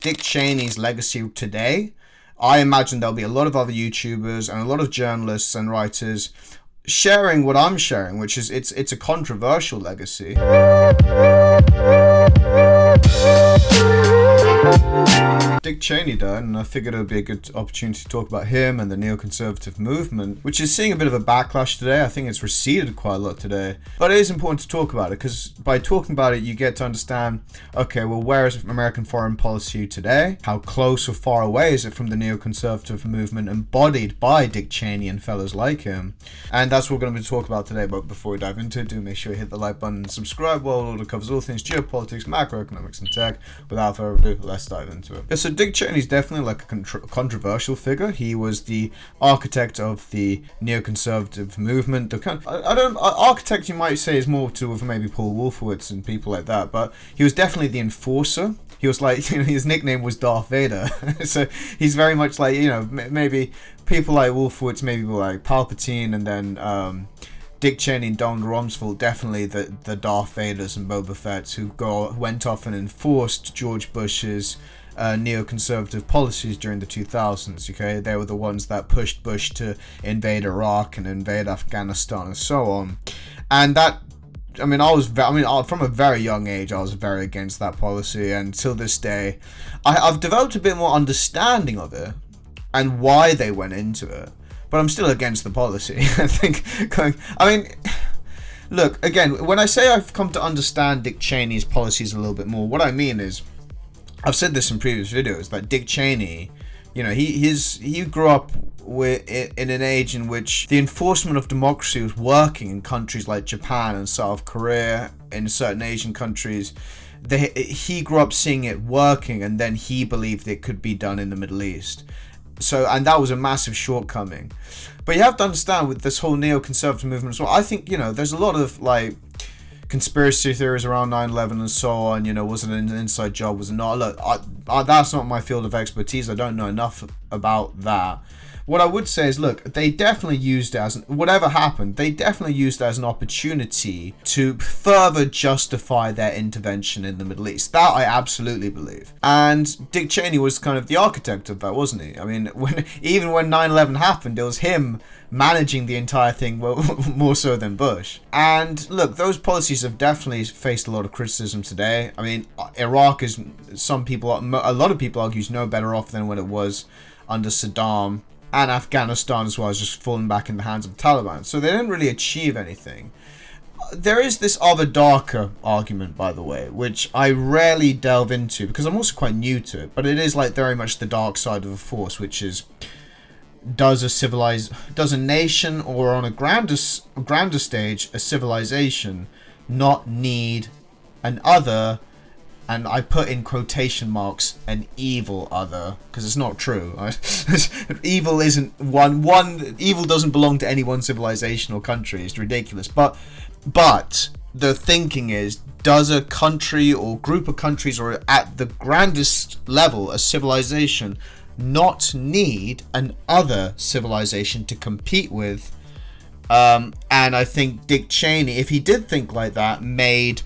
Dick Cheney's legacy today, I imagine there'll be a lot of other YouTubers and a lot of journalists and writers sharing what I'm sharing, which is it's a controversial legacy. Dick Cheney died, and I figured it would be a good opportunity to talk about him and the neoconservative movement, which is seeing a bit of a backlash today. I think it's receded quite a lot today, but it is important to talk about it, because by talking about it you get to understand, okay, well, where is American foreign policy today? How close or far away is it from the neoconservative movement embodied by Dick Cheney and fellows like him? And that's what we're going to be talking about today. But before we dive into it, do make sure you hit the like button and subscribe. World Order covers all things geopolitics, macroeconomics, and tech. Without further ado, let's dive into it. Yeah, so Dick Cheney's definitely like a controversial figure. He was the architect of the neoconservative movement. The kind of, architect you might say is more to do with maybe Paul Wolfowitz and people like that, but he was definitely the enforcer. He was like, his nickname was Darth Vader. So he's very much like, maybe people like Wolfowitz, maybe like Palpatine, and then Dick Cheney and Donald Rumsfeld, definitely the Darth Vaders and Boba Fett's who went off and enforced George Bush's neoconservative policies during the 2000s. Okay, they were the ones that pushed Bush to invade Iraq and invade Afghanistan and so on. And that, from a very young age, I was very against that policy, and till this day, I've developed a bit more understanding of it and why they went into it. But I'm still against the policy. I think, look, again, when I say I've come to understand Dick Cheney's policies a little bit more, what I mean is, I've said this in previous videos, that Dick Cheney, he grew up in an age in which the enforcement of democracy was working in countries like Japan and South Korea, in certain Asian countries. He grew up seeing it working, and then he believed it could be done in the Middle East. So, and that was a massive shortcoming. But you have to understand, with this whole neoconservative movement as well, I think, there's a lot of like conspiracy theories around 9/11 and so on. Was it an inside job, was it not? Look, that's not my field of expertise. I don't know enough about that. What I would say is, look, they definitely used it as, whatever happened, they definitely used it as an opportunity to further justify their intervention in the Middle East. That I absolutely believe. And Dick Cheney was kind of the architect of that, wasn't he? I mean, even when 9/11 happened, it was him managing the entire thing, well, more so than Bush. And look, those policies have definitely faced a lot of criticism today. I mean, Iraq is, a lot of people argue, is no better off than when it was under Saddam. And Afghanistan as well has just fallen back in the hands of the Taliban. So they didn't really achieve anything. There is this other darker argument, by the way, which I rarely delve into because I'm also quite new to it. But it is like very much the dark side of the force, which is, does a nation, or on a grander stage, a civilization, not need an other, and I put in quotation marks, an evil other, because it's not true. Evil isn't evil doesn't belong to any one civilization or country. It's ridiculous. But the thinking is, does a country or group of countries, or at the grandest level, a civilization, not need an other civilization to compete with? And I think Dick Cheney, if he did think like that, made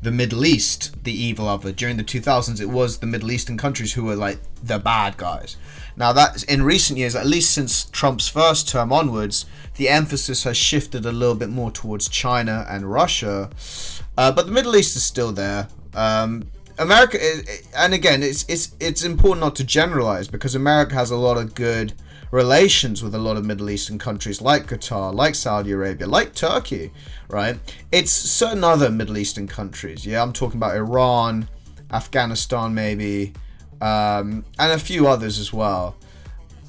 the Middle East the evil other. During the 2000s, it was the Middle Eastern countries who were like the bad guys. Now, that in recent years, at least since Trump's first term onwards, the emphasis has shifted a little bit more towards China and Russia, but the Middle East is still there. America is, and again, it's important not to generalize, because America has a lot of good relations with a lot of Middle Eastern countries like Qatar, like Saudi Arabia, like Turkey, right? It's certain other Middle Eastern countries. Yeah, I'm talking about Iran, Afghanistan maybe, and a few others as well.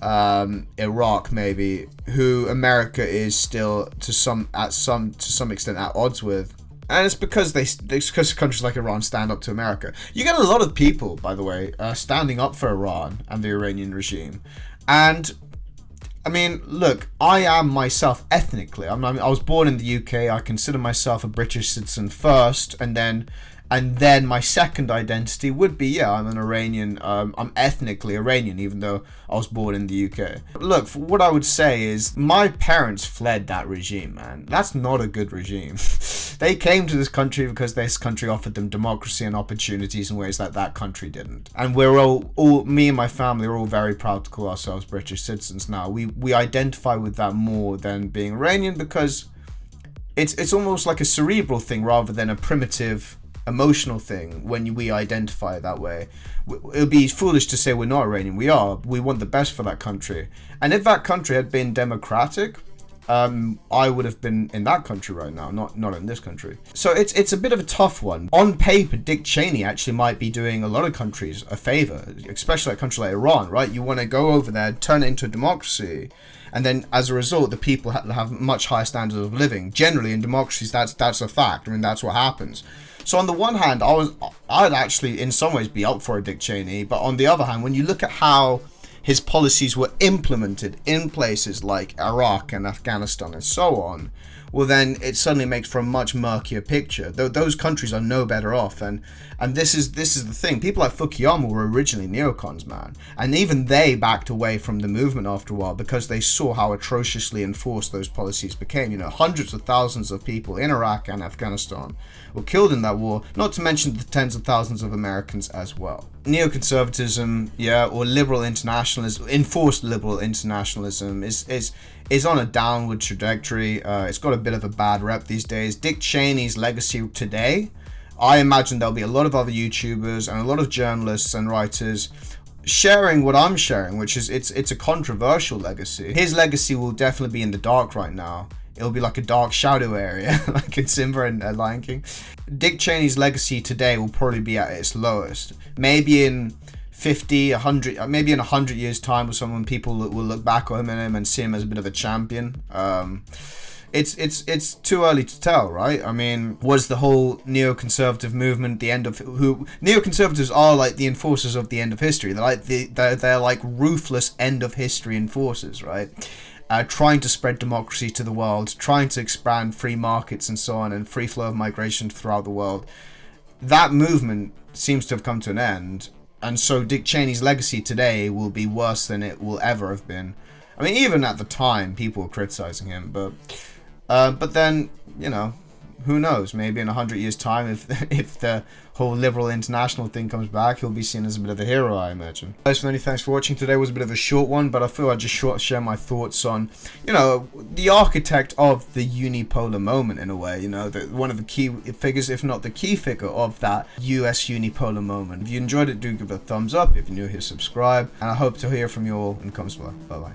Iraq maybe, who America is still to some extent at odds with. And it's because because countries like Iran stand up to America. You get a lot of people, by the way, standing up for Iran and the Iranian regime. And I mean, look, I am myself ethnically. I was born in the UK. I consider myself a British citizen first, and then And then my second identity would be, yeah, I'm an Iranian. I'm ethnically Iranian, even though I was born in the UK. Look, what I would say is my parents fled that regime, man. That's not a good regime. They came to this country because this country offered them democracy and opportunities in ways that that country didn't. And we're all me and my family are all very proud to call ourselves British citizens now. We identify with that more than being Iranian, because it's almost like a cerebral thing rather than a primitive emotional thing when we identify it that way. It would be foolish to say we're not Iranian. We are. We want the best for that country. And if that country had been democratic, I would have been in that country right now, not in this country. So it's a bit of a tough one. On paper, Dick Cheney actually might be doing a lot of countries a favor, especially a country like Iran, right? You want to go over there, turn it into a democracy, and then as a result, the people have much higher standards of living. Generally, in democracies, that's a fact. I mean, that's what happens. So on the one hand, I'd actually in some ways be up for a Dick Cheney, but on the other hand, when you look at how his policies were implemented in places like Iraq and Afghanistan and so on, well then it suddenly makes for a much murkier picture. Those countries are no better off, and this is the thing. People like Fukuyama were originally neocons, man, and even they backed away from the movement after a while because they saw how atrociously enforced those policies became. You know, hundreds of thousands of people in Iraq and Afghanistan were killed in that war, not to mention the tens of thousands of Americans as well. Neoconservatism, yeah, or liberal internationalism, enforced liberal internationalism is on a downward trajectory. It's got a bit of a bad rep these days. Dick Cheney's legacy today, I imagine there'll be a lot of other YouTubers and a lot of journalists and writers sharing what I'm sharing, which is it's a controversial legacy. His legacy will definitely be in the dark right now. It'll be like a dark shadow area, like in Simba and Lion King. Dick Cheney's legacy today will probably be at its lowest. Maybe in 50, 100, maybe in 100 years' time or something, people will look back on him and see him as a bit of a champion. It's too early to tell, right? I mean, was the whole neoconservative movement the end of who? Neoconservatives are like the enforcers of the end of history. They're like ruthless end of history enforcers, right? Trying to spread democracy to the world, trying to expand free markets and so on, and free flow of migration throughout the world. That movement seems to have come to an end, and so Dick Cheney's legacy today will be worse than it will ever have been. I mean, even at the time, people were criticizing him, but then, you know, who knows? Maybe in 100 years' time, if the whole liberal international thing comes back, he'll be seen as a bit of a hero, I imagine. Guys, many thanks for watching. Today was a bit of a short one, but I feel I'd just share my thoughts on, you know, the architect of the unipolar moment in a way. You know, one of the key figures, if not the key figure of that US unipolar moment. If you enjoyed it, do give it a thumbs up. If you're new here, subscribe, and I hope to hear from you all in the comments below. Bye bye.